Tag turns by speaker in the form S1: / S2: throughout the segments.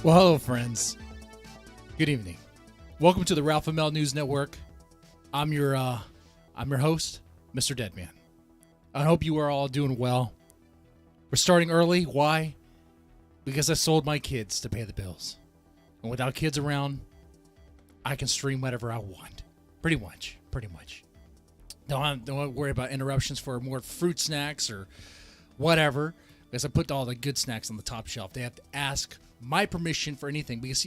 S1: Well, hello, friends. Good evening. Welcome to the Ralphamale News Network. I'm your host, Mr. Deadman. I hope you are all doing well. We're starting early. Why? Because I sold my kids to pay the bills. And without kids around, I can stream whatever I want. Pretty much. Don't worry about interruptions for more fruit snacks or whatever. Because I put all the good snacks on the top shelf. They have to ask my permission for anything, because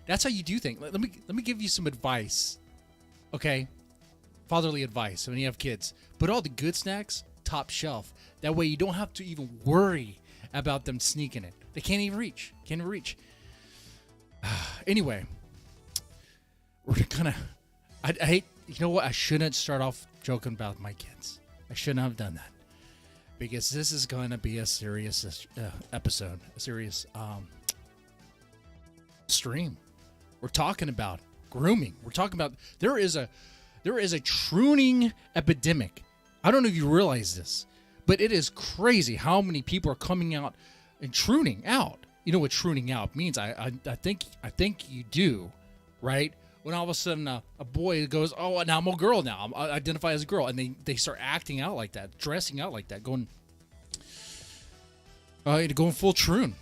S1: that's how you do things. Let me give you some advice, okay? Fatherly advice when you have kids. Put all the good snacks top shelf. That way you don't have to even worry about them sneaking it. They can't even reach. Anyway, we're gonna. I hate. You know what? I shouldn't start off joking about my kids. I shouldn't have done that, because this is going to be a serious episode, a serious stream. We're talking about grooming. We're talking about there is a pruning epidemic. I don't know if you realize this, but it is crazy how many people are coming out and pruning out. You know what pruning out means? I think you do, right? When all of a sudden a boy goes, oh, now I'm a girl now. I identify as a girl, and they start acting out like that, dressing out like that, going full troon.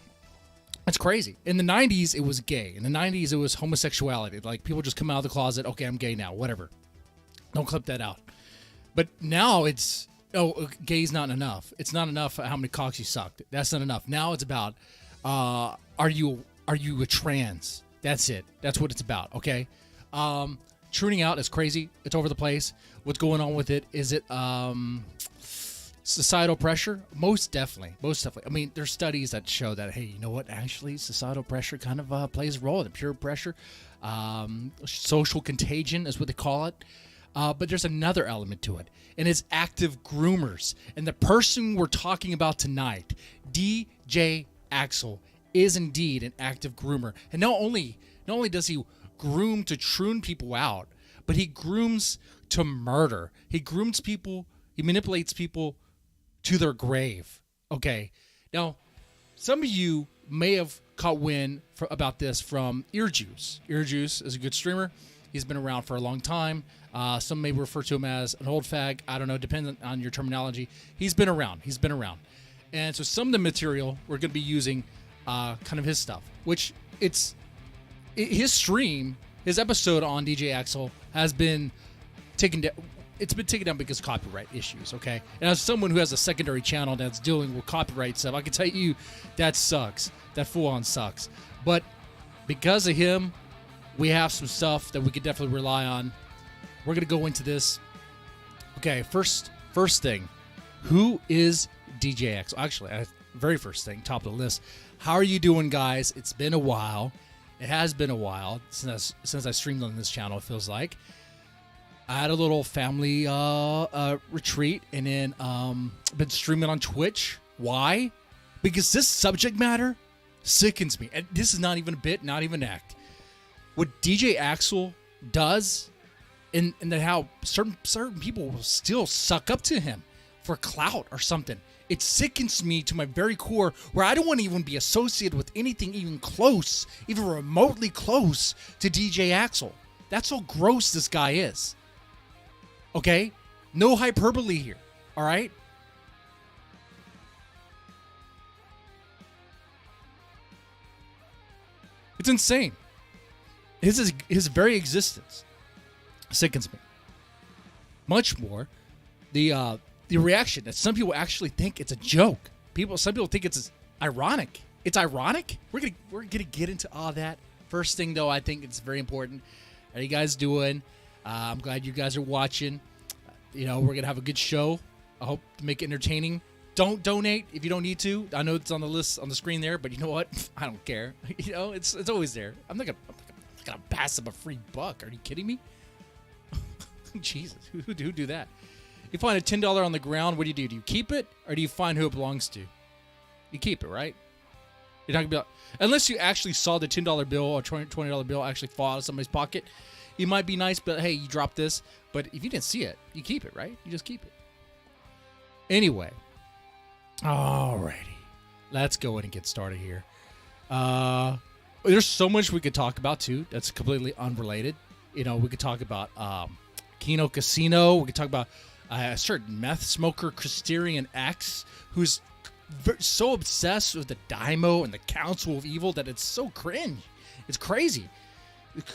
S1: It's crazy. In the 90s, it was gay. In the 90s, it was homosexuality. Like, people just come out of the closet. Okay, I'm gay now. Whatever. Don't clip that out. But now it's, gay's not enough. It's not enough how many cocks you sucked. That's not enough. Now it's about, are you a trans? That's it. That's what it's about, okay? Tuning out is crazy. It's over the place. What's going on with it? Is it, societal pressure? Most definitely. I mean, there's studies that show that, hey, you know what? Actually, societal pressure kind of plays a role. The peer pressure, social contagion is what they call it. But there's another element to it, and it's active groomers. And the person we're talking about tonight, DJ Axel, is indeed an active groomer. And not only does he groom to troon people out, but he grooms to murder. He grooms people. He manipulates people to their grave. Okay. Now, some of you may have caught wind about this from Earjuice. Earjuice is a good streamer. He's been around for a long time. Some may refer to him as an old fag. I don't know, depending on your terminology. He's been around. And so some of the material we're going to be using kind of his stuff, which his stream, his episode on DJ Axel has been taken down. It's been taken down because of copyright issues, okay? And as someone who has a secondary channel that's dealing with copyright stuff, I can tell you that sucks. That full-on sucks. But because of him, we have some stuff that we could definitely rely on. We're going to go into this. Okay, first thing. Who is DJ Axel? Actually, very first thing, top of the list. How are you doing, guys? It's been a while. It has been a while since I streamed on this channel, it feels like. I had a little family retreat, and then been streaming on Twitch. Why? Because this subject matter sickens me. And this is not even a bit, not even an act. What DJ Axel does, and how certain people will still suck up to him for clout or something. It sickens me to my very core, where I don't want to even be associated with anything even close, even remotely close to DJ Axel. That's how gross this guy is. Okay? No hyperbole here. All right? It's insane. His very existence sickens me. Much more the reaction that some people actually think it's a joke. Some people think it's ironic. It's ironic. We're gonna get into all that. First thing though, I think it's very important. How you guys doing? I'm glad you guys are watching. We're going to have a good show. I hope to make it entertaining. Don't donate if you don't need to. I know it's on the list on the screen there, but you know what? I don't care. It's always there. I'm not gonna pass them a free buck. Are you kidding me? Jesus, who do that? You find a $10 on the ground, what do? Do you keep it, or do you find who it belongs to? You keep it, right? You're not gonna be unless you actually saw the $10 bill or $20 bill actually fall out of somebody's pocket. It might be nice, but hey, you dropped this. But if you didn't see it, you keep it, right? You just keep it. Anyway. Alrighty. Let's go ahead and get started here. There's so much we could talk about too. That's completely unrelated. We could talk about Kino Casino. We could talk about a certain meth smoker, Christerian X, who's so obsessed with the Daiymo and the Council of Evil that it's so cringe. It's crazy.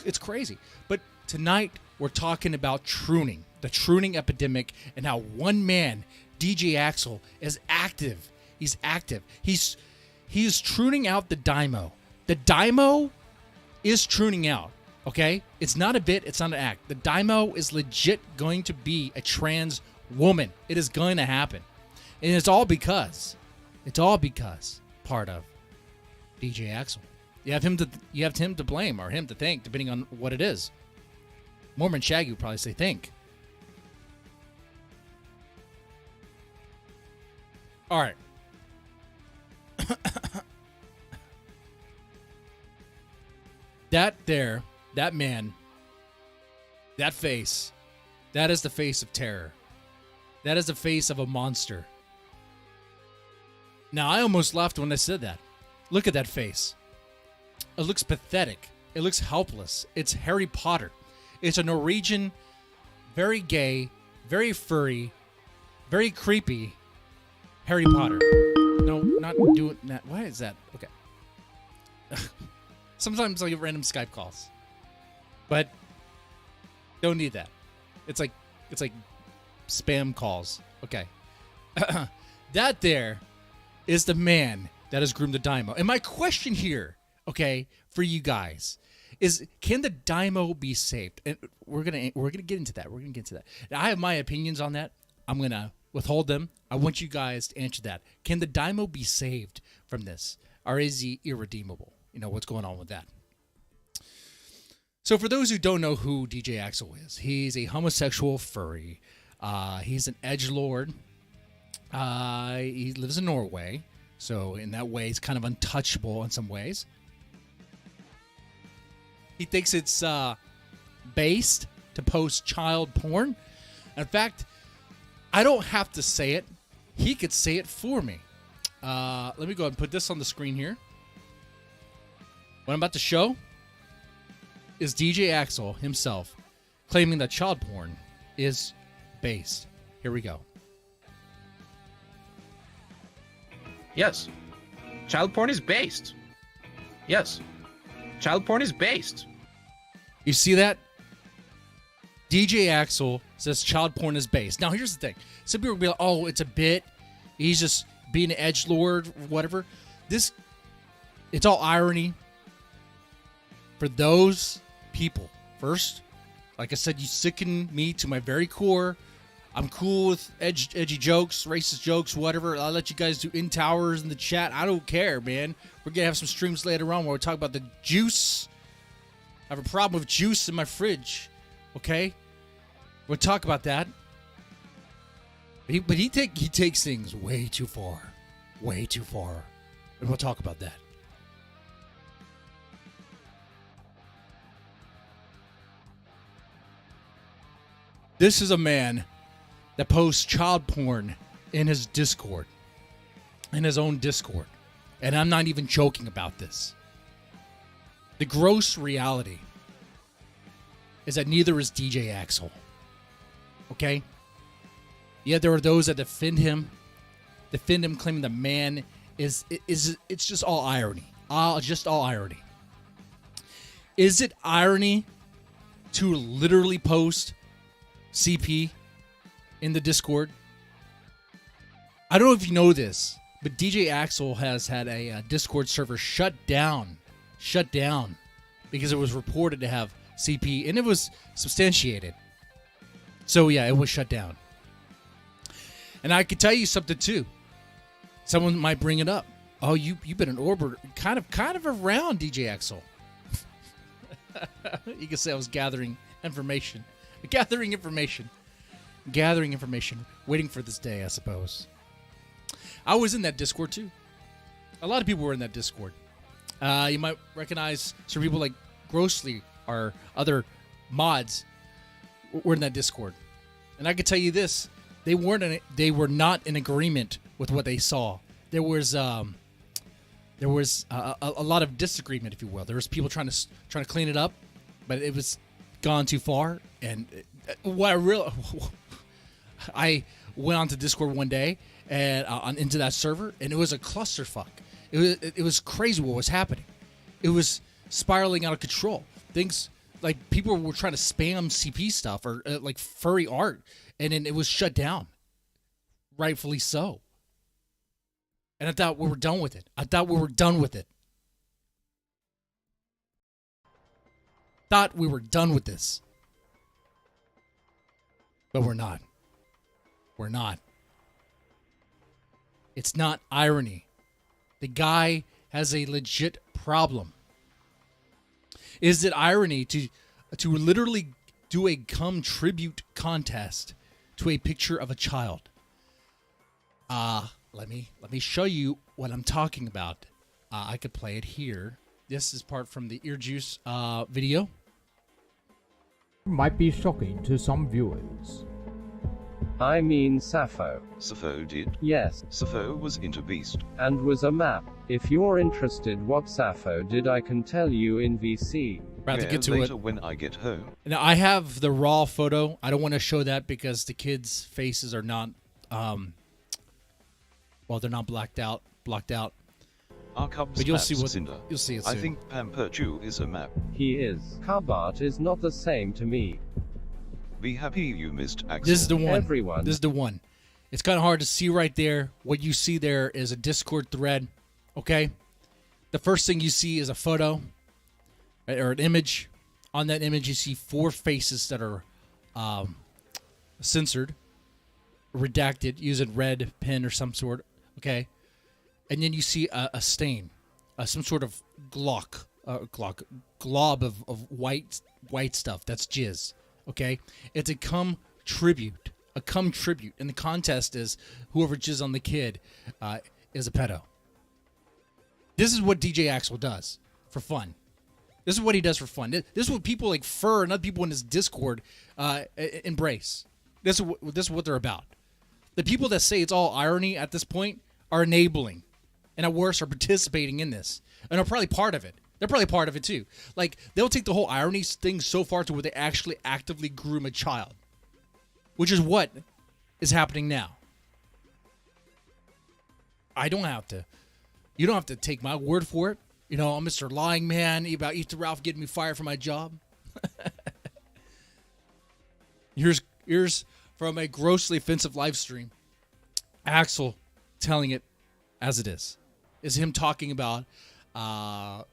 S1: It's crazy. But tonight we're talking about trooning, the trooning epidemic, and how one man, DJ Axel, is active. He's active. He's trooning out the Daiymo. The Daiymo is trooning out. Okay? It's not a bit. It's not an act. The Daiymo is legit going to be a trans woman. It is going to happen. And it's all because part of DJ Axel. You have him to blame or him to thank, depending on what it is. Mormon Shaggy would probably say think. All right. That man, that face, that is the face of terror. That is the face of a monster. Now, I almost laughed when I said that. Look at that face. It looks pathetic. It looks helpless. It's Harry Potter. It's a Norwegian, very gay, very furry, very creepy Harry Potter. No, not doing that. Why is that? Okay. Sometimes I'll get random Skype calls. But don't need that. It's like spam calls. Okay. That there is the man that has groomed the Daiymo. And my question here, okay, for you guys is, can the Daiymo be saved? And we're gonna get into that. Now, I have my opinions on that. I'm gonna withhold them. I want you guys to answer that. Can the Daiymo be saved from this, or is he irredeemable? What's going on with that? So for those who don't know who DJ Axel is, he's a homosexual furry. He's an edgelord. He lives in Norway, so in that way, he's kind of untouchable in some ways. He thinks it's based to post child porn. In fact, I don't have to say it. He could say it for me. Let me go ahead and put this on the screen here. What I'm about to show is DJ Axel himself claiming that child porn is based. Here we go.
S2: Yes. Child porn is based. Yes. Child porn is based.
S1: You see that? DJ Axel says child porn is based. Now, here's the thing. Some people will be like, oh, it's a bit. He's just being an edgelord, whatever. It's all irony. For those people, first, like I said, you sicken me to my very core. I'm cool with edgy jokes, racist jokes, whatever. I'll let you guys do in towers in the chat. I don't care, man. We're going to have some streams later on where we talk about the juice. I have a problem with juice in my fridge. Okay? We'll talk about that. But he takes things way too far. Way too far. And we'll talk about that. This is a man that posts child porn in his Discord. In his own Discord. And I'm not even joking about this. The gross reality is that neither is DJ Axel. Okay? Yeah, there are those that defend him claiming the man it's just all irony. Just all irony. Is it irony to literally post CP in the Discord? I don't know if you know this, but DJ Axel has had a Discord server shut down because it was reported to have CP, and it was substantiated. So yeah, it was shut down. And I could tell you something too. Someone might bring it up. Oh, you've been an orbiter, kind of around DJ Axel. You can say I was gathering information, waiting for this day, I suppose. I was in that Discord too. A lot of people were in that Discord. You might recognize some people like Grossly or other mods were in that Discord. And I can tell you this, they were not in agreement with what they saw. There was there was a lot of disagreement, if you will. There was people trying to clean it up, but it was gone too far. And I went onto Discord one day and into that server, and it was a clusterfuck. It was crazy what was happening. It was spiraling out of control. Things like people were trying to spam CP stuff or like furry art, and then it was shut down. Rightfully so. And I thought we were done with it. Thought we were done with this. But we're not. We're not. It's not irony. The guy has a legit problem. Is it irony to literally do a cum tribute contest to a picture of a child? Let me show you what I'm talking about. I could play it here. This is part from the Ear Juice video.
S3: Might be shocking to some viewers.
S4: I mean Sappho.
S5: Sappho did.
S4: Yes.
S5: Sappho was into Beast.
S4: And was a map. If you're interested what Sappho did, I can tell you in VC.
S1: About to get to
S5: later
S1: it.
S5: When I get home.
S1: Now I have the raw photo. I don't want to show that because the kids' faces are not they're not blocked out.
S5: Our Cubs
S1: But you'll see what
S5: Cinder.
S1: you'll see it soon.
S5: I think Pamperchu is a map.
S4: He is. Cub art is not the same to me.
S5: Be happy you missed Axel.
S1: This is the one.
S4: Everyone.
S1: This is the one. It's kind of hard to see right there. What you see there is a Discord thread. Okay? The first thing you see is a photo or an image. On that image, you see 4 faces that are censored, redacted, using red pen or some sort. Okay? And then you see a stain, some sort of glob of white stuff. That's jizz. Okay? It's a cum tribute. And the contest is whoever jizz on the kid is a pedo. This is what DJ Axel does for fun. This is what he does for fun. This is what people like Fur and other people in his Discord embrace. This is what they're about. The people that say it's all irony at this point are enabling, and at worst are participating in this, and are probably part of it. They're probably part of it too. Like, they'll take the whole irony thing so far to where they actually actively groom a child, which is what is happening now. I don't have to. You don't have to take my word for it. You know, I'm Mr. Lying Man about Ethan Ralph getting me fired from my job. Here's from a grossly offensive live stream. Axel telling it as it is him talking about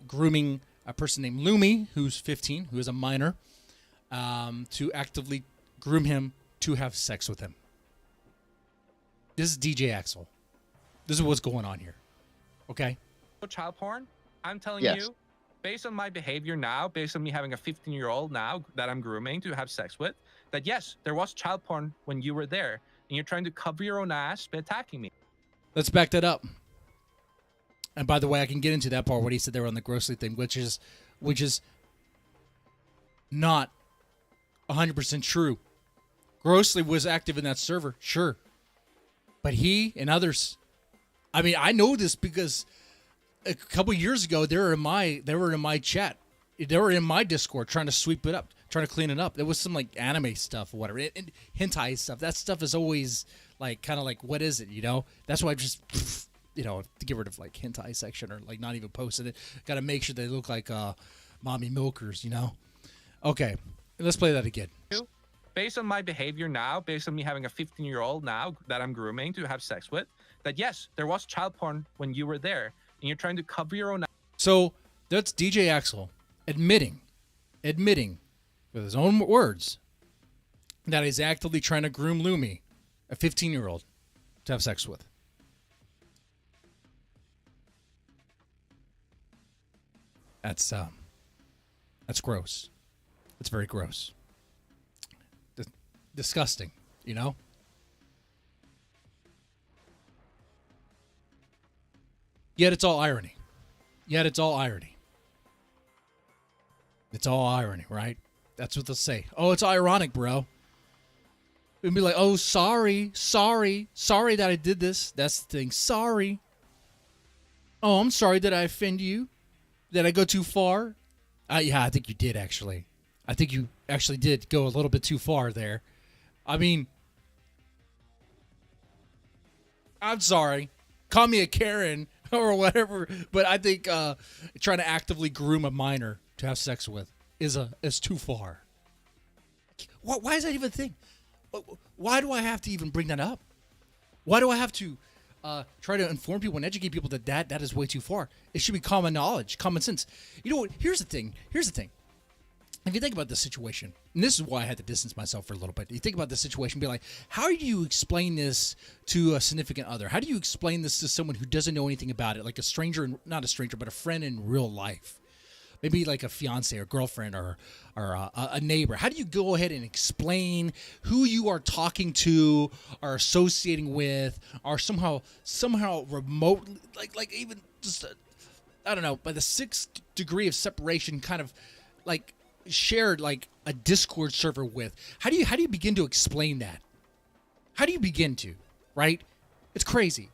S1: grooming a person named Lumi, who's 15, who is a minor, to actively groom him to have sex with him. This is DJ Axel. This is what's going on here. Okay?
S2: Child porn? I'm telling
S6: Yes.
S2: you, based on my behavior now, based on me having a 15-year-old now that I'm grooming to have sex with, that yes, there was child porn when you were there, and you're trying to cover your own ass by attacking me.
S1: Let's back that up. And by the way, I can get into that part what he said there on the grossly thing, which is not 100% true. Grossly was active in that server, sure. But he and others, I mean, I know this because a couple years ago they were in my chat. They were in my Discord trying to sweep it up, trying to clean it up. There was some like anime stuff or whatever. And hentai stuff. That stuff is always like kind of like, what is it, you know? That's why I just to get rid of like hentai section or like not even posted it. Got to make sure they look like mommy milkers, you know? Okay, let's play that again.
S2: Based on my behavior now, based on me having a 15-year-old now that I'm grooming to have sex with, that yes, there was child porn when you were there, and you're trying to cover your own. So that's DJ Axel admitting with his own words that he's actively trying to groom Lumi, a 15-year-old, to have sex with. That's gross. It's very gross. Disgusting, you know? Yet it's all irony. It's all irony, right? That's what they'll say. Oh, it's ironic, bro. It'd be like, oh, sorry that I did this. That's the thing. Sorry.
S1: Oh, I'm sorry. Did I offend you? Did I go too far? Yeah, I think you did, actually. I think you actually did go a little bit too far there. I mean, I'm sorry. Call me a Karen or whatever, but I think trying to actively groom a minor to have sex with is too far. Why is that even a thing? Why do I have to even bring that up? Why do I have to try to inform people and educate people that is way too far? It should be common knowledge, common sense. You know what? Here's the thing. If you think about this situation, and this is why I had to distance myself for a little bit. You think about this situation, be like, how do you explain this to a significant other? How do you explain this to someone who doesn't know anything about it, like a stranger, not a stranger, but a friend in real life? Maybe like a fiance or girlfriend or a neighbor. How do you go ahead and explain who you are talking to or associating with or somehow remotely, like even just, I don't know, by the 6th degree of separation kind of like shared like a Discord server with? How do you begin to explain that? How do you begin to, right? It's crazy.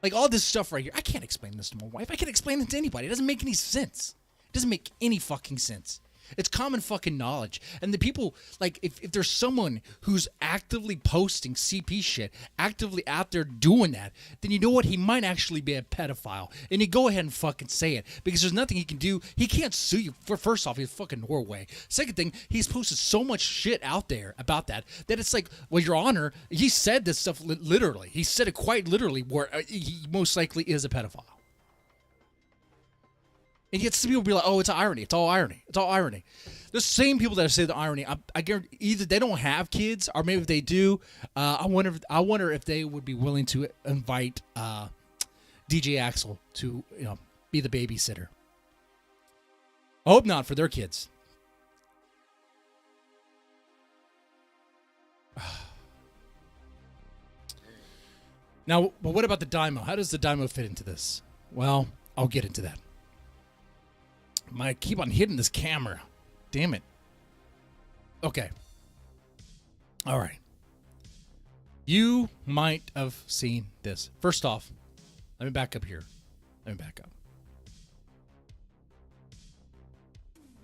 S1: Like all this stuff right here, I can't explain this to my wife. I can't explain it to anybody. It doesn't make any sense. It doesn't make any fucking sense. It's common fucking knowledge. And the people, like, if there's someone who's actively posting CP shit, actively out there doing that, then you know what? He might actually be a pedophile. And you go ahead and fucking say it. Because there's nothing he can do. He can't sue you. First off, he's fucking Norway. Second thing, he's posted so much shit out there about that it's like, well, Your Honor, he said this stuff literally. He said it quite literally where he most likely is a pedophile. And yet some people be like, oh, it's irony. It's all irony. It's all irony. The same people that say the irony, I guarantee either they don't have kids or maybe if they do, I wonder if they would be willing to invite DJ Axel to be the babysitter. I hope not for their kids. Now, but what about the Dymo? How does the Dymo fit into this? Well, I'll get into that. I keep on hitting this camera. Damn it. Okay. All right. You might have seen this. First off, let me back up here. Let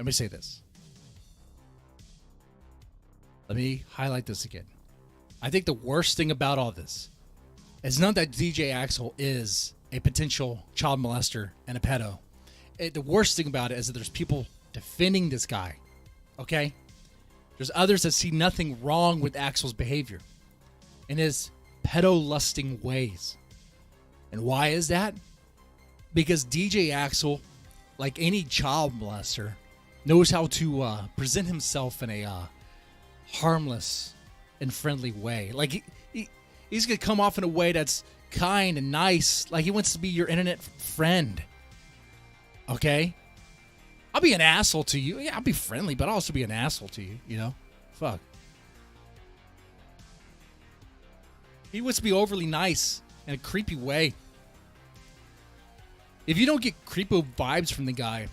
S1: me say this. Let me highlight this again. I think the worst thing about all this is not that DJ Axel is a potential child molester and a pedo. The worst thing about it is that there's people defending this guy, okay? There's others that see nothing wrong with Axel's behavior and his pedo-lusting ways. And why is that? Because DJ Axel, like any child molester, knows how to present himself in a harmless and friendly way. Like, he's going to come off in a way that's kind and nice, like he wants to be your internet friend. Okay? I'll be an asshole to you. Yeah, I'll be friendly, but I'll also be an asshole to you, you know? Fuck. He wants to be overly nice in a creepy way. If you don't get creepo vibes from the guy,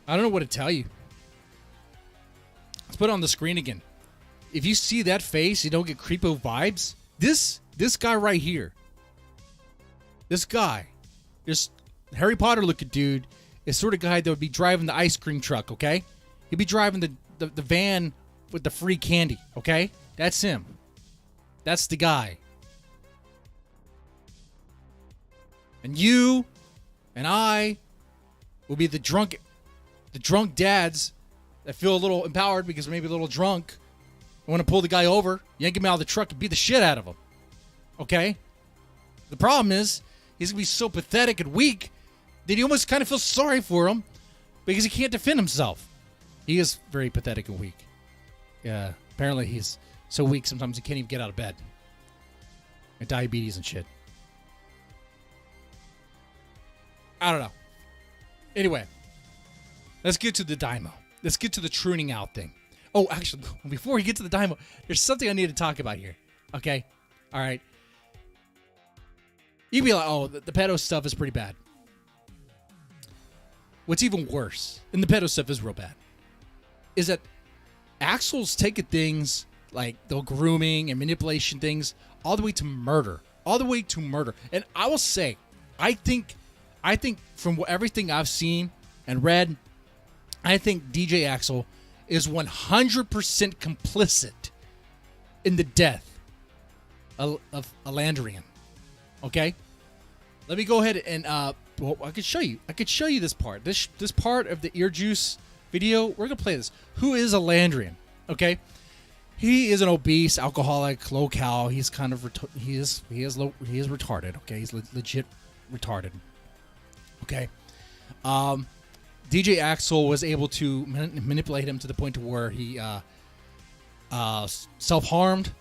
S1: I don't know what to tell you. Let's put it on the screen again. If you see that face, you don't get creepo vibes. This guy right here. This guy. This Harry Potter looking dude is sort of guy that would be driving the ice cream truck, okay? He'd be driving the van with the free candy, okay? That's him. That's the guy. And you and I will be the drunk dads that feel a little empowered because maybe a little drunk. I want to pull the guy over, yank him out of the truck, and beat the shit out of him. Okay? The problem is, he's going to be so pathetic and weak that you almost kind of feel sorry for him because he can't defend himself. He is very pathetic and weak. Yeah, apparently he's so weak sometimes he can't even get out of bed. And diabetes and shit. I don't know. Anyway, let's get to the Dymo. Let's get to the tuning out thing. Oh, actually, before we get to the Dymo, there's something I need to talk about here. Okay? All right. You'd be like, oh, the pedo stuff is pretty bad. What's even worse, and the pedo stuff is real bad, is that Axel's taking things like the grooming and manipulation things all the way to murder, all the way to murder. And I will say, I think from everything I've seen and read, I think DJ Axel is 100% complicit in the death of Elandrian. Okay? Let me go ahead and well, I could show you. I could show you this part. This part of the ear juice video. We're gonna play this. Who is Elandrian? Okay, he is an obese alcoholic, low cal. He's kind of he is retarded. Okay, he's legit retarded. Okay, DJ Axel was able to manipulate him to the point to where he self-harmed,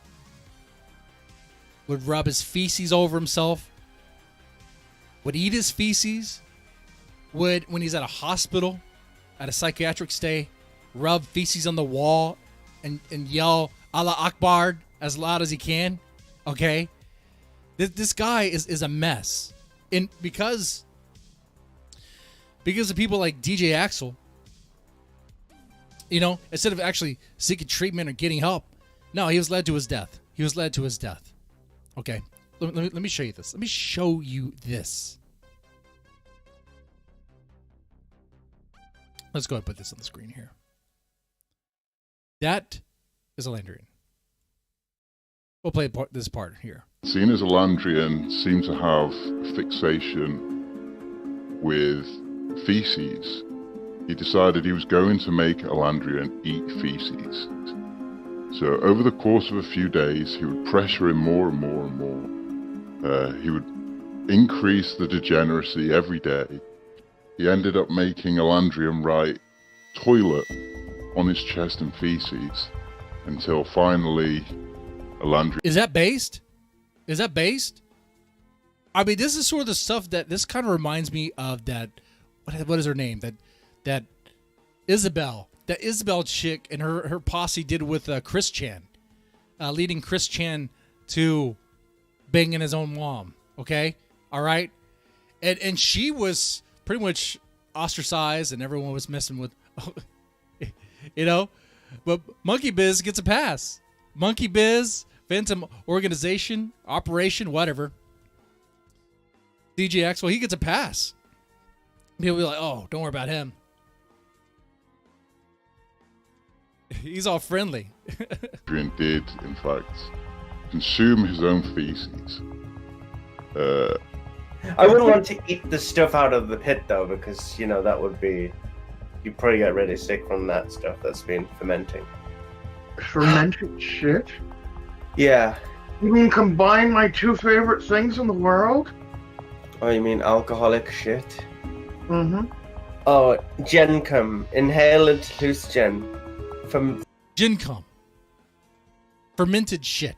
S1: would rub his feces over himself, would eat his feces, would, when he's at a hospital, at a psychiatric stay, rub feces on the wall and yell Allah Akbar as loud as he can. Okay? This guy is a mess. And because of people like DJ Axel, you know, instead of actually seeking treatment or getting help, no, he was led to his death. He was led to his death. Okay, let me show you this. Let me show you this. Let's go ahead and put this on the screen here. That is Elandrian. We'll play this part here.
S6: Seeing as Elandrian seemed to have a fixation with feces, he decided he was going to make Elandrian eat feces. So over the course of a few days, he would pressure him more and more and more. He would increase the degeneracy every day. He ended up making Elandrian write toilet on his chest and feces until finally Elandrian...
S1: Is that based? Is that based? I mean, this is sort of the stuff that this kind of reminds me of that. What is her name? That Isabel chick and her posse did with Chris Chan, leading Chris Chan to banging his own mom. Okay, all right, and she was pretty much ostracized, and everyone was messing with, you know. But Monkey Biz gets a pass. Monkey Biz, Phantom Organization, Operation, whatever. DJ Axel, he gets a pass. People be like, oh, don't worry about him. He's all friendly.
S6: Adrian did, in fact, consume his own feces.
S7: I wouldn't want to eat the stuff out of the pit, though, because, you know, that would be... You'd probably get really sick from that stuff that's been fermenting.
S8: Fermented shit?
S7: Yeah.
S8: You mean combine my two favorite things in the world?
S7: Oh, you mean alcoholic shit?
S8: Mm-hmm.
S7: Oh, Gencum. Inhaled hallucinogen. From
S1: Gencum. Fermented shit.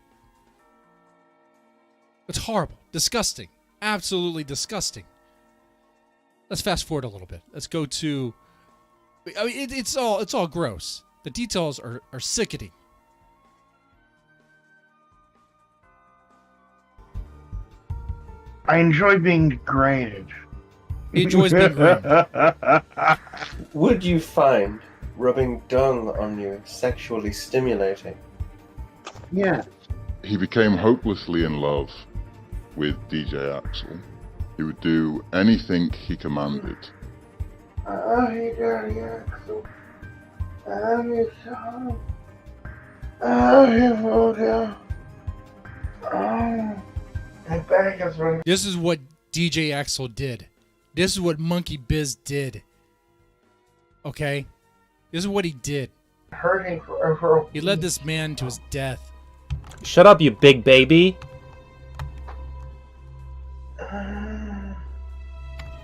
S1: It's horrible. Disgusting. Absolutely disgusting. Let's fast forward a little bit. Let's go to... I mean, it's all gross. The details are sickening.
S8: I enjoy being degraded.
S1: He enjoys being green.
S7: Would you find rubbing dung on you sexually stimulating?
S8: Yeah.
S6: He became hopelessly in love with DJ Axel. He would do anything he commanded.
S8: Hey, Daddy Axel. You son. Hey, Voda. My back is running.
S1: This is what DJ Axel did. This is what Monkey Biz did. Okay? This is what he did.
S8: Hurting forever.
S1: He led this man to his death.
S9: Shut up, you big baby.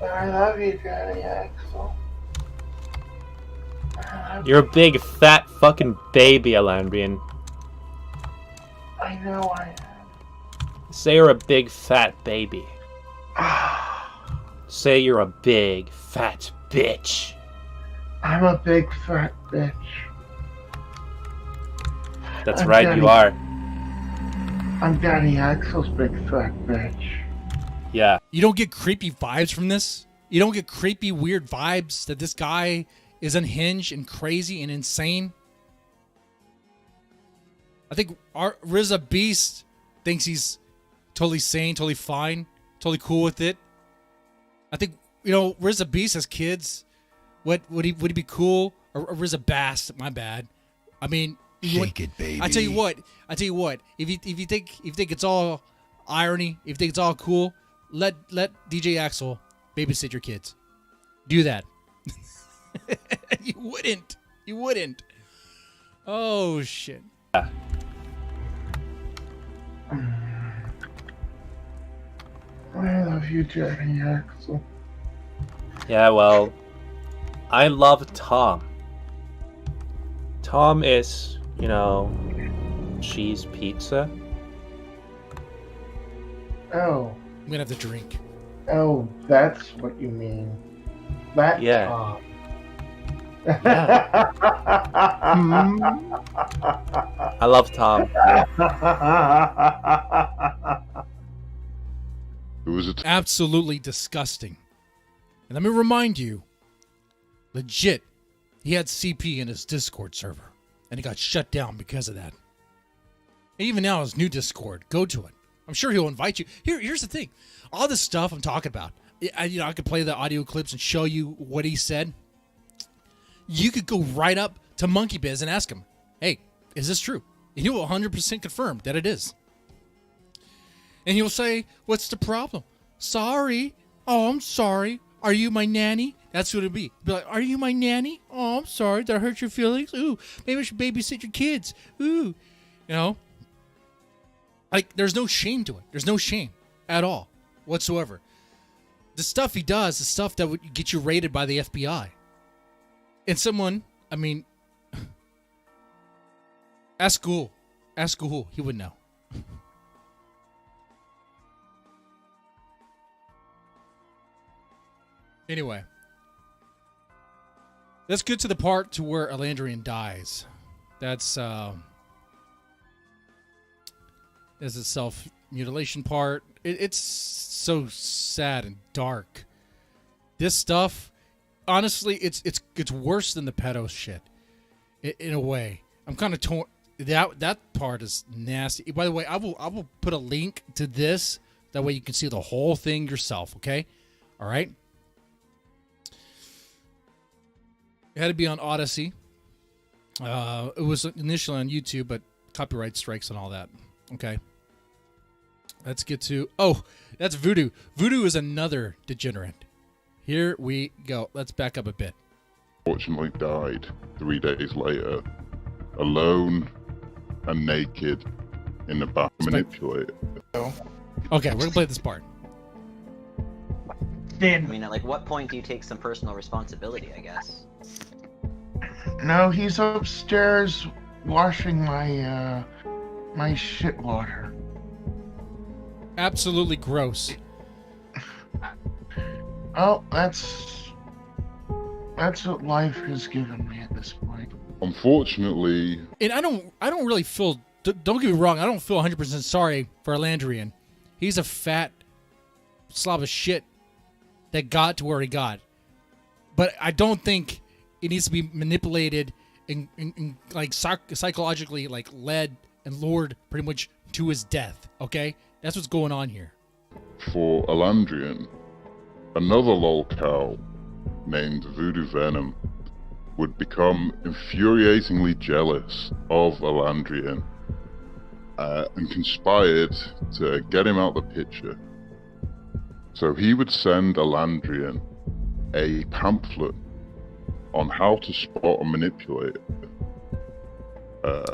S8: I love you, Daddy Axel.
S9: You're a big, fat, fucking baby, Elandrian.
S8: I know I am.
S9: Say you're a big, fat baby. Say you're a big, fat bitch.
S8: I'm a big, fat bitch.
S9: That's
S8: I'm
S9: right,
S8: Daddy.
S9: you are.
S8: I'm Daddy Axel's big, fat bitch.
S9: Yeah.
S1: You don't get creepy vibes from this? You don't get creepy, weird vibes that this guy is unhinged and crazy and insane? I think our RZA Beast thinks he's totally sane, totally fine, totally cool with it. I think, RZA Beast as kids, would he be cool? Or RZA Bass, my bad. I mean,
S10: shake it, baby.
S1: I tell you what. If you think it's all irony, if you think it's all cool, let DJ Axel babysit your kids. Do that. You wouldn't. Oh shit.
S8: I love you, Jerry Axel.
S9: Yeah, well, I love Tom. Tom is, cheese pizza.
S8: Oh.
S1: I'm gonna have to drink.
S8: Oh, that's what you mean. That's
S9: Yeah.
S8: Tom.
S9: I love Tom.
S6: It was
S1: Absolutely disgusting. And let me remind you, legit, he had CP in his Discord server, and he got shut down because of that. And even now, his new Discord, go to it. I'm sure he'll invite you. Here's the thing. All this stuff I'm talking about, I could play the audio clips and show you what he said. You could go right up to Monkey Biz and ask him, hey, is this true? And he will 100% confirm that it is. And he'll say, what's the problem? Sorry. Oh, I'm sorry. Are you my nanny? That's what it'd be. Be like, are you my nanny? Oh, I'm sorry. Did I hurt your feelings? Ooh, maybe I should babysit your kids. Ooh. Like, there's no shame to it. There's no shame at all whatsoever. The stuff he does is stuff that would get you raided by the FBI. And someone, ask Ghoul. Ask Ghoul. He would know. Anyway, let's get to the part to where Elandrian dies. That's a self-mutilation part. It's so sad and dark. This stuff, honestly, it's worse than the pedo shit. In a way, I'm kind of torn. That part is nasty. By the way, I will put a link to this. That way you can see the whole thing yourself. Okay, all right. It had to be on Odyssey. It was initially on YouTube, but copyright strikes and all that. Okay. Let's get to... Oh, that's Voodoo. Voodoo is another degenerate. Here we go. Let's back up a bit.
S6: Unfortunately died 3 days later, alone and naked in the back manipulator.
S1: Okay, we're going to play this part.
S11: At what point do you take some personal responsibility, I guess?
S8: No, he's upstairs washing my my shit water.
S1: Absolutely gross.
S8: Oh, that's what life has given me at this point.
S6: Unfortunately,
S1: and I don't really feel. Don't get me wrong. I don't feel 100% sorry for Elandrian. He's a fat slob of shit that got to where he got. But I don't think it needs to be manipulated and like psychologically like led and lured pretty much to his death. Okay, that's what's going on here.
S6: For Elandrian, another lolcow named Voodoo Venom would become infuriatingly jealous of Elandrian and conspired to get him out the picture. So he would send Elandrian a pamphlet on how to spot a manipulator.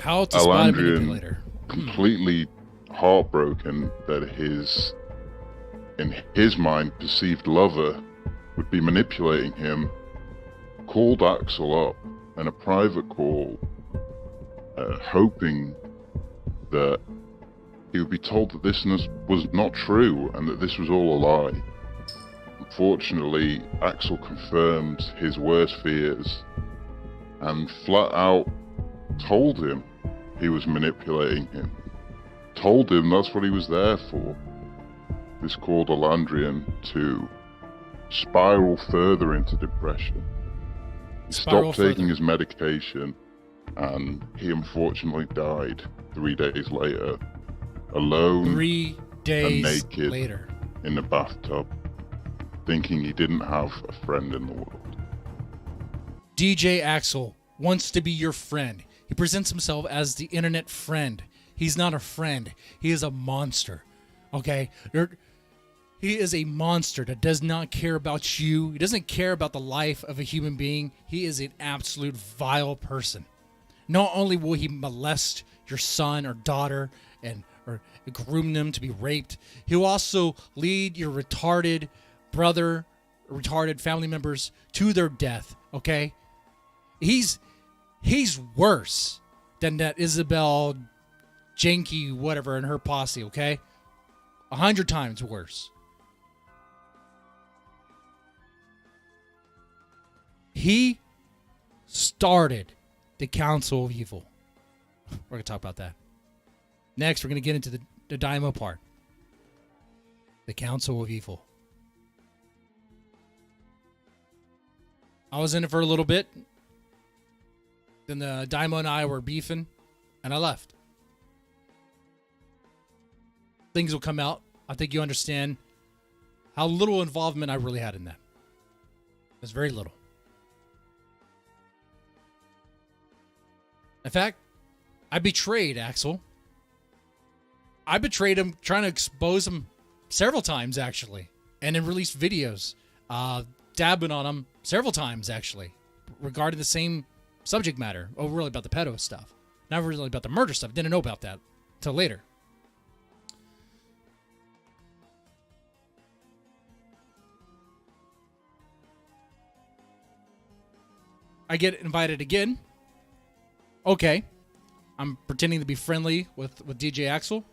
S1: How to spot a
S6: Elandrian,
S1: manipulator.
S6: completely heartbroken that in his mind, perceived lover would be manipulating him, called Axel up in a private call, hoping that he would be told that this was not true and that this was all a lie. Unfortunately, Axel confirmed his worst fears and flat out told him he was manipulating him. Told him that's what he was there for. This caused Elandrian to spiral further into depression. He stopped taking his medication and he unfortunately died 3 days later. Alone.
S1: 3 days
S6: naked
S1: later.
S6: in the bathtub, thinking he didn't have a friend in the world.
S1: DJ Axel wants to be your friend. He presents himself as the internet friend. He's not a friend. He is a monster. Okay? He is a monster that does not care about you. He doesn't care about the life of a human being. He is an absolute vile person. Not only will he molest your son or daughter or groom them to be raped, he'll also lead your retarded brother, retarded family members to their death. Okay? He's worse than that Isabel Janky whatever and her posse. Okay? 100 times worse. He started the Council of Evil. We're going to talk about that. Next, we're going to get into the Daiymo part. The Council of Evil. I was in it for a little bit. Then the Daiymo and I were beefing, and I left. Things will come out. I think you understand how little involvement I really had in that. It's very little. In fact, I betrayed Axel. I betrayed him trying to expose him several times, actually. And then released videos dabbing on him several times, actually, regarding the same subject matter. Oh, really about the pedo stuff. Not really about the murder stuff. Didn't know about that until later. I get invited again. Okay. I'm pretending to be friendly with DJ Axel.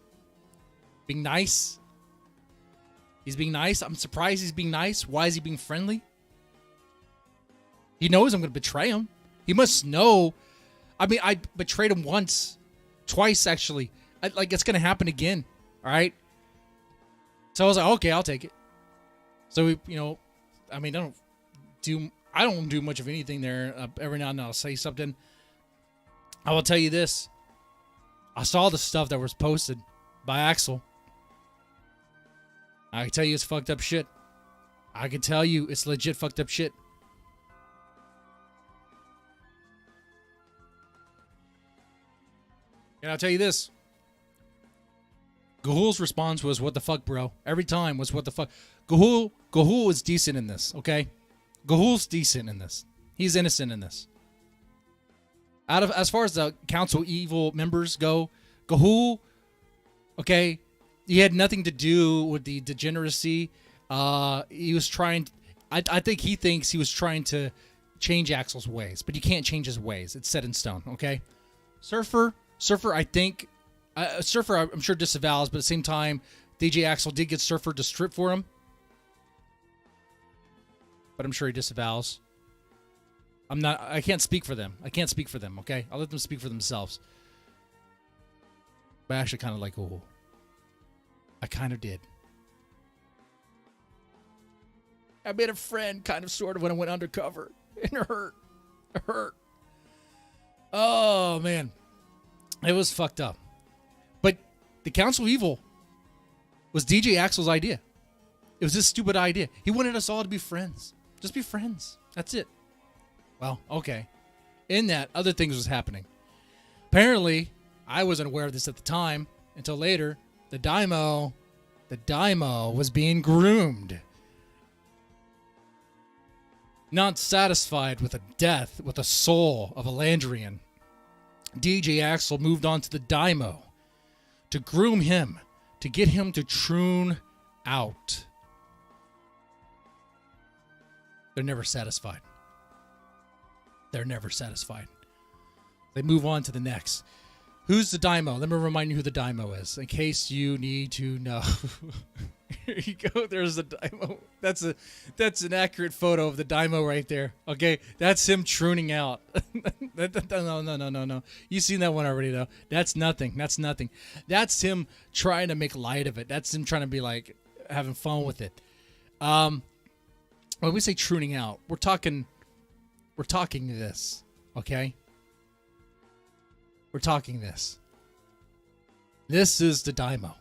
S1: Being nice. He's being nice. I'm surprised he's being nice. Why is he being friendly? He knows I'm going to betray him. He must know. I mean, I betrayed him once. Twice, actually. It's going to happen again. All right? So I was like, okay, I'll take it. So, I mean, I don't do much of anything there. Every now and then I'll say something. I will tell you this. I saw the stuff that was posted by Axel. I can tell you it's fucked up shit. I can tell you it's legit fucked up shit. And I'll tell you this. Gahul's response was, what the fuck, bro? Every time was, what the fuck? Gahul is decent in this, okay? Gahul's decent in this. He's innocent in this. As far as the Council Evil members go, Gahul, okay, he had nothing to do with the degeneracy. He was trying. I think he thinks he was trying to change Axel's ways, but you can't change his ways. It's set in stone. Okay, Surfer. I think Surfer. I'm sure disavows, but at the same time, DJ Axel did get Surfer to strip for him, but I'm sure he disavows. I can't speak for them. Okay? I'll let them speak for themselves. But I actually kind of like Gahul. I kind of did. I made a friend, kind of, sort of, when I went undercover. And it hurt. It hurt. Oh, man. It was fucked up. But the Council of Evil was DJ Axel's idea. It was his stupid idea. He wanted us all to be friends. Just be friends. That's it. Well, okay. In that, other things was happening. Apparently, I wasn't aware of this at the time until later. The Daiymo was being groomed. Not satisfied with the death with the soul of Elandrian, DJ Axel moved on to the Daiymo to groom him, to get him to troon out. They're never satisfied. They're never satisfied. They move on to the next. Who's the Daiymo? Let me remind you who the Daiymo is, in case you need to know. Here you go. There's the Daiymo. That's an accurate photo of the Daiymo right there. Okay, that's him trooning out. No. You've seen that one already, though. That's nothing. That's him trying to make light of it. That's him trying to be like having fun with it. When we say trooning out, we're talking this, okay? We're talking this. This is the Daiymo.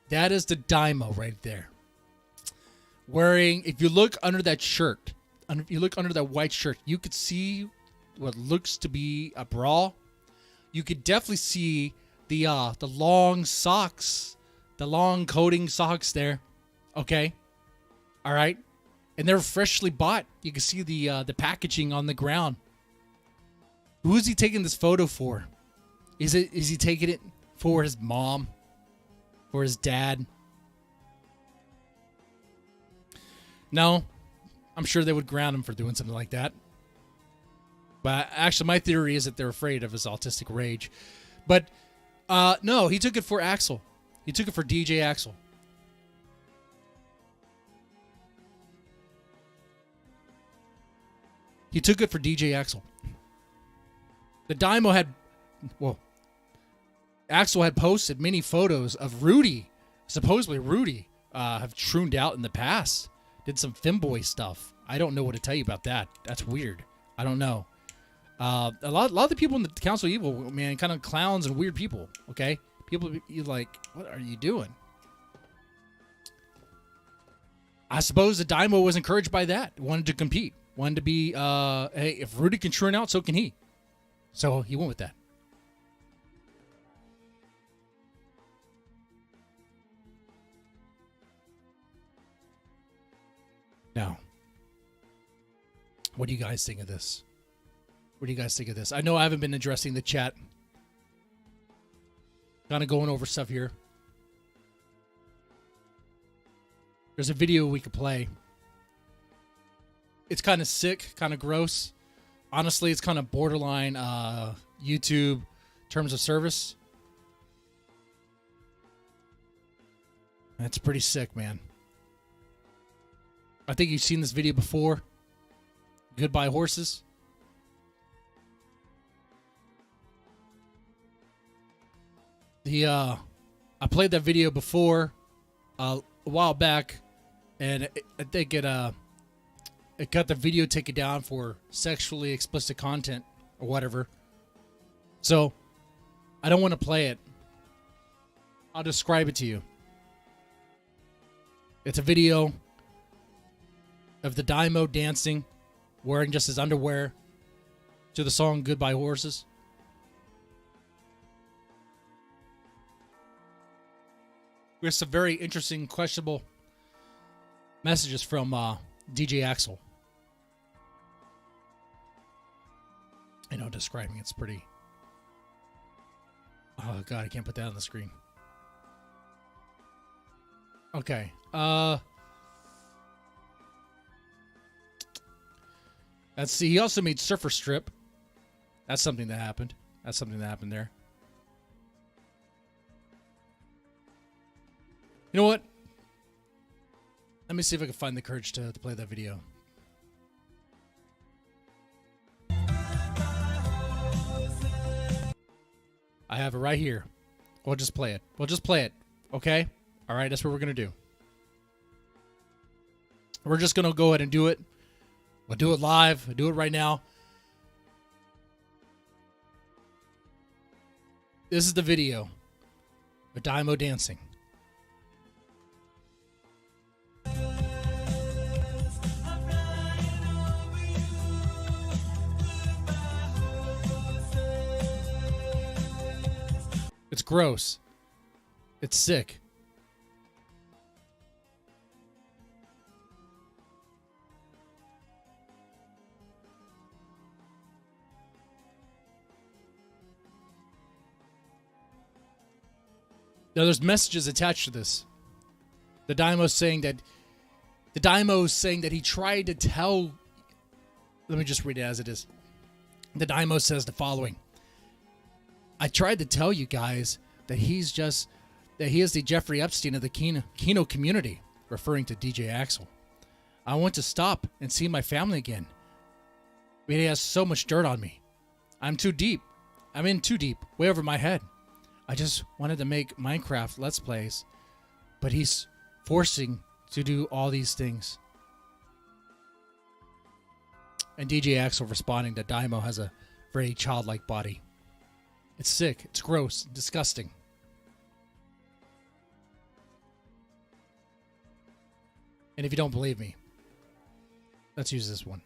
S1: That is the Daiymo right there. Wearing, if you look under that shirt, if you look under that white shirt, you could see what looks to be a bra. You could definitely see the long socks, the long coating socks there. Okay, all right, and they're freshly bought. You can see the packaging on the ground. Who is he taking this photo for? Is he taking it for his mom? For his dad? No, I'm sure they would ground him for doing something like that. But actually, my theory is that they're afraid of his autistic rage. But no, he took it for Axel. He took it for DJ Axel. He took it for DJ Axel. The Daiymo had, well, Axel had posted many photos of Rudy. Supposedly Rudy have trooned out in the past. Did some femboy stuff. I don't know what to tell you about that. That's weird. I don't know. A lot of the people in the Council of Evil, man, kind of clowns and weird people. Okay, people you like, what are you doing? I suppose the Daiymo was encouraged by that. Wanted to compete. Wanted to be, hey, if Rudy can troon out, so can he. So he went with that. Now, what do you guys think of this? What do you guys think of this? I know I haven't been addressing the chat. Kind of going over stuff here. There's a video we could play. It's kind of sick, kind of gross. Honestly, it's kind of borderline YouTube terms of service. That's pretty sick, man. I think you've seen this video before. Goodbye Horses. I played that video before a while back, and I think it got the video taken down for sexually explicit content or whatever. So I don't want to play it. I'll describe it to you. It's a video of the Daiymo dancing, wearing just his underwear, to the song Goodbye Horses. We have some very interesting, questionable messages from DJ Axel. I know, describing it's pretty... Oh, God, I can't put that on the screen. Okay. Let's see. He also made Surfer Strip. That's something that happened. That's something that happened there. You know what? Let me see if I can find the courage to play that video. I have it right here. We'll just play it. We'll just play it. Okay? All right, that's what we're going to do. We're just going to go ahead and do it. We'll do it live. We'll do it right now. This is the video of Daiymo dancing. It's gross. It's sick. Now there's messages attached to this. The Daiymo's saying that he tried to tell. Let me just read it as it is. The Daiymo says the following. I tried to tell you guys that he is the Jeffrey Epstein of the Kino community, referring to DJ Axel. I want to stop and see my family again. But he has so much dirt on me. I'm too deep. I'm in too deep, way over my head. I just wanted to make Minecraft Let's Plays, but he's forcing to do all these things. And DJ Axel responding that Daiymo has a very childlike body. It's sick. It's gross. Disgusting. And if you don't believe me, let's use this one.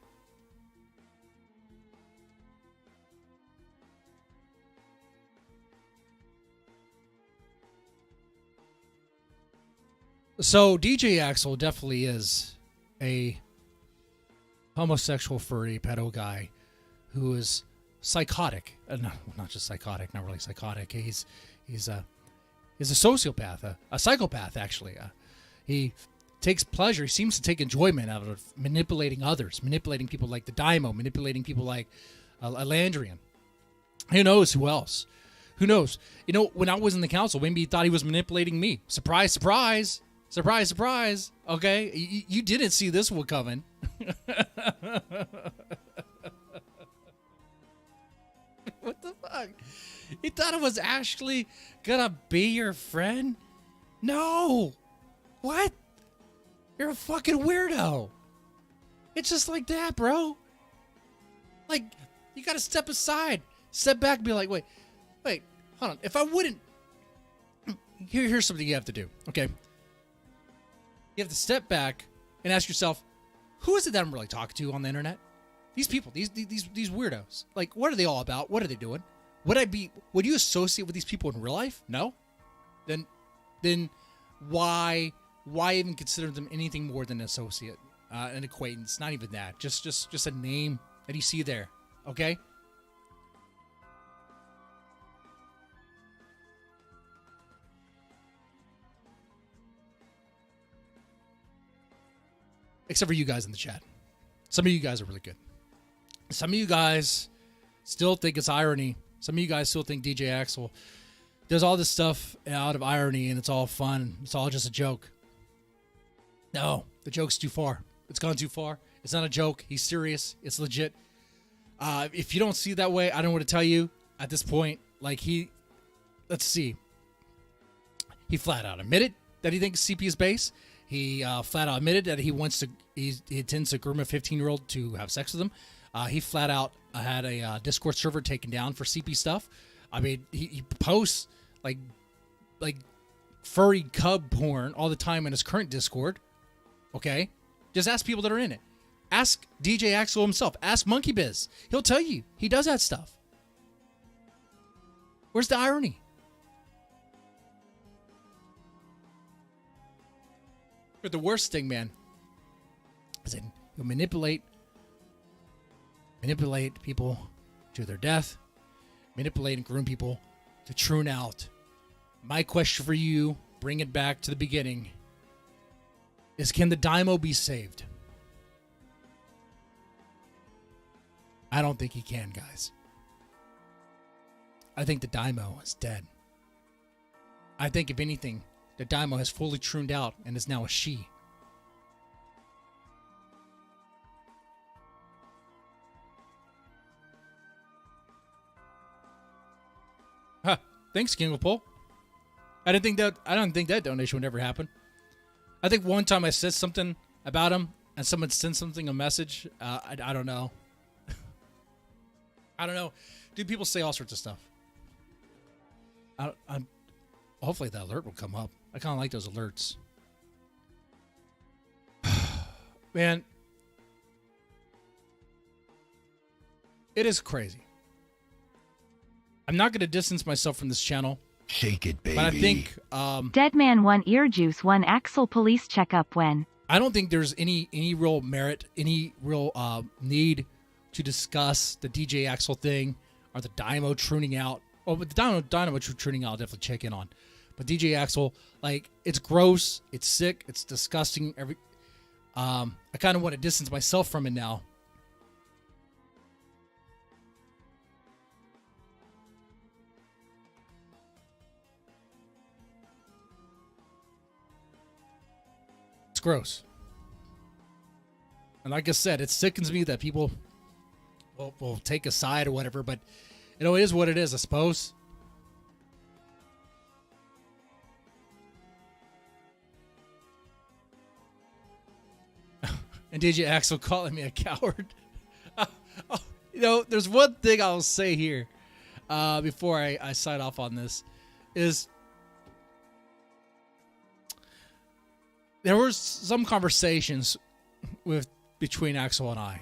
S1: So DJ Axel definitely is a homosexual furry pedo guy who is psychotic. No, not just psychotic, not really psychotic. He's a sociopath, a psychopath actually. He takes pleasure. He seems to take enjoyment out of manipulating others, manipulating people like the Daiymo, manipulating people like Elandrian. Who knows who else? Who knows? You know, when I was in the council, maybe he thought he was manipulating me. Surprise, surprise. Surprise, surprise. Okay? You didn't see this one coming. What the fuck? He thought it was actually gonna be your friend? No. What? You're a fucking weirdo. It's just like that, bro. Like, you gotta step aside. Step back and be like, wait, hold on. If I wouldn't... Here's something you have to do, okay? You have to step back and ask yourself, who is it that I'm really talking to on the internet? These people, these weirdos. Like, what are they all about? What are they doing? Would you associate with these people in real life? No? Then why even consider them anything more than an associate, an acquaintance? Not even that. Just a name that you see there. Okay? Except for you guys in the chat. Some of you guys are really good. Some of you guys still think it's irony. Some of you guys still think DJ Axel does all this stuff out of irony and it's all fun. It's all just a joke. No, the joke's too far. It's gone too far. It's not a joke. He's serious. It's legit. If you don't see it that way, I don't know what to tell you at this point. Like let's see. He flat out admitted that he thinks CP is base. He flat out admitted that he intends to groom a 15-year-old to have sex with him. He flat out had a Discord server taken down for CP stuff. I mean, he posts like furry cub porn all the time in his current Discord. Okay? Just ask people that are in it. Ask DJ Axel himself. Ask Monkey Biz. He'll tell you. He does that stuff. Where's the irony? But the worst thing, man, is that you'll manipulate people to their death, manipulate and groom people to tune out. My question for you, bring it back to the beginning, is can the Daiymo be saved? I don't think he can, guys. I think the Daiymo is dead. I think, if anything, the Daiymo has fully tuned out and is now a she. Huh. Thanks, King of Pole. I don't think that donation would ever happen. I think one time I said something about him and someone sent something, a message. I don't know. I don't know. Dude, people say all sorts of stuff. Hopefully that alert will come up. I kind of like those alerts. Man. It is crazy. I'm not going to distance myself from this channel.
S10: Shake it, baby.
S1: But I think...
S12: Deadman 1 Earjuice 1 Axel police checkup when...
S1: I don't think there's any real merit, any real need to discuss the DJ Axel thing or the Daiymo tuning out. Oh, but the Daiymo tuning out, I'll definitely check in on. But DJ Axel, like, it's gross, it's sick, it's disgusting. I kind of want to distance myself from it now. It's gross. And like I said, it sickens me that people will take a side or whatever, but, you know, it is what it is, I suppose. And DJ Axel calling me a coward. You know, there's one thing I'll say here before I sign off on this is there was some conversations between Axel and I.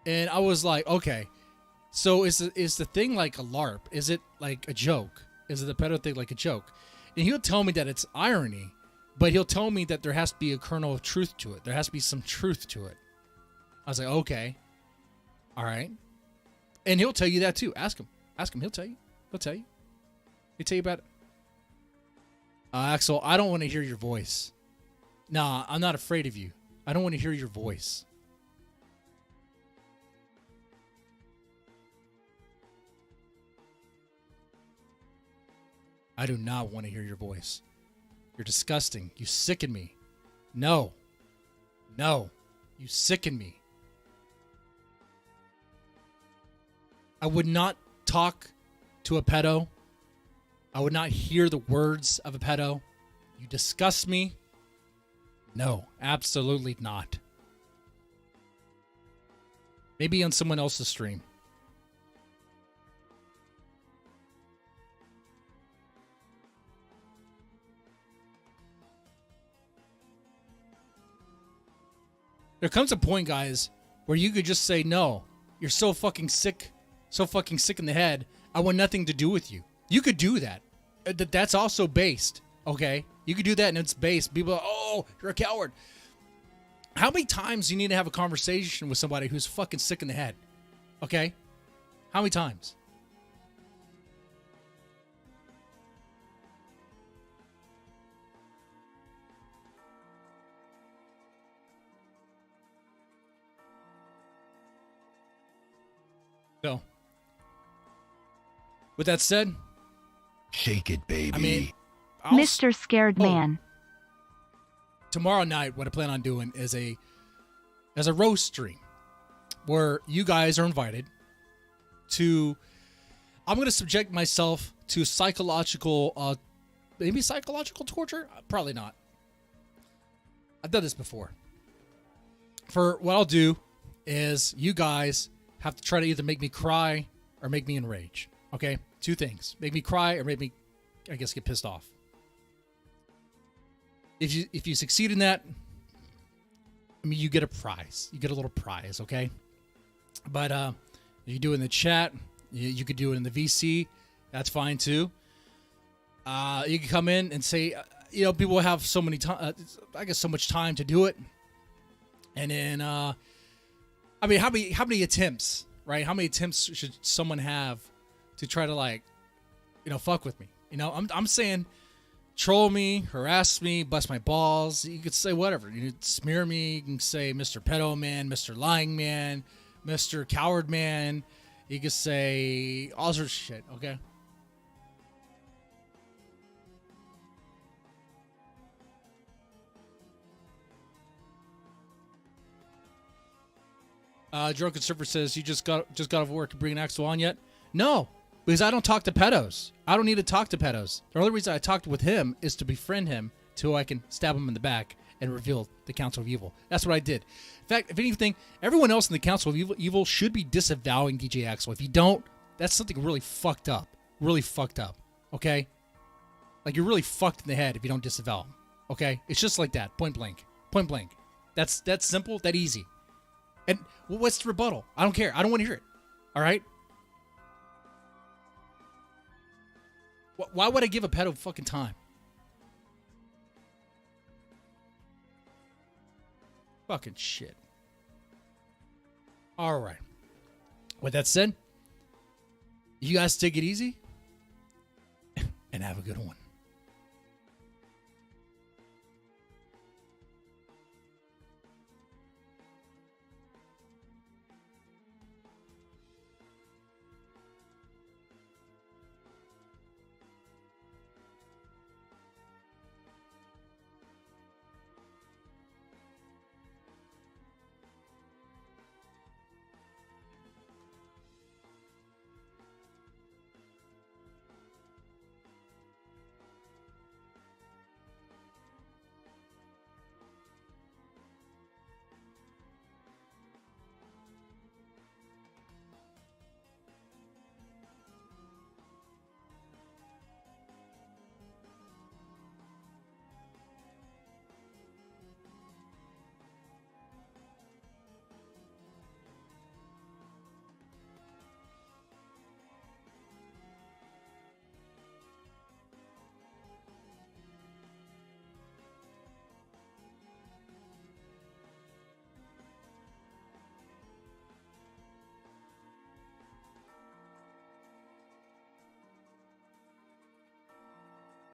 S1: And I was like, okay, so is the thing like a LARP? Is it like a joke? Is it the pedo thing like a joke? And he'll tell me that it's irony, but he'll tell me that there has to be a kernel of truth to it. There has to be some truth to it. I was like, okay. All right. And he'll tell you that too. Ask him. Ask him. He'll tell you. He'll tell you. He'll tell you about it. Axel, I don't want to hear your voice. Nah, I'm not afraid of you. I don't want to hear your voice. I do not want to hear your voice. You're disgusting. You sicken me. No. No. You sicken me. I would not talk to a pedo. I would not hear the words of a pedo. You disgust me. No, absolutely not. Maybe on someone else's stream. There comes a point, guys, where you could just say, no, you're so fucking sick in the head, I want nothing to do with you. You could do that. That's also based, okay? You could do that and it's based. People are, oh, you're a coward. How many times do you need to have a conversation with somebody who's fucking sick in the head? Okay? How many times? So, with that said,
S10: shake it, baby.
S1: I mean,
S12: Mr. Scared Man.
S1: Tomorrow night, what I plan on doing is a roast stream where you guys are invited to. I'm going to subject myself to psychological, maybe psychological torture. Probably not. I've done this before. For what I'll do is you guys have to try to either make me cry or make me enrage. Okay? Two things. Make me cry or make me, I guess, get pissed off. If you succeed in that, I mean, you get a prize. You get a little prize, okay? But you do it in the chat. You could do it in the VC. That's fine, too. You can come in and say, people have so many time, I guess, so much time to do it. And then, I mean, how many attempts, right? How many attempts should someone have to try to fuck with me? I'm saying troll me, harass me, bust my balls. You could say whatever. You could smear me. You can say Mr. Pedo Man, Mr. Lying Man, Mr. Coward Man. You could say all sorts of shit, okay? Drunken Surfer says, you just got off work to bring Axel on yet? No, because I don't talk to pedos. I don't need to talk to pedos. The only reason I talked with him is to befriend him till I can stab him in the back and reveal the Council of Evil. That's what I did. In fact, if anything, everyone else in the Council of Evil should be disavowing DJ Axel. If you don't, that's something really fucked up. Really fucked up. Okay? Like, you're really fucked in the head if you don't disavow him. Okay? It's just like that. Point blank. Point blank. That's simple. That easy. And what's the rebuttal? I don't care. I don't want to hear it. All right? Why would I give a pedo fucking time? Fucking shit. All right. With that said, you guys take it easy and have a good one.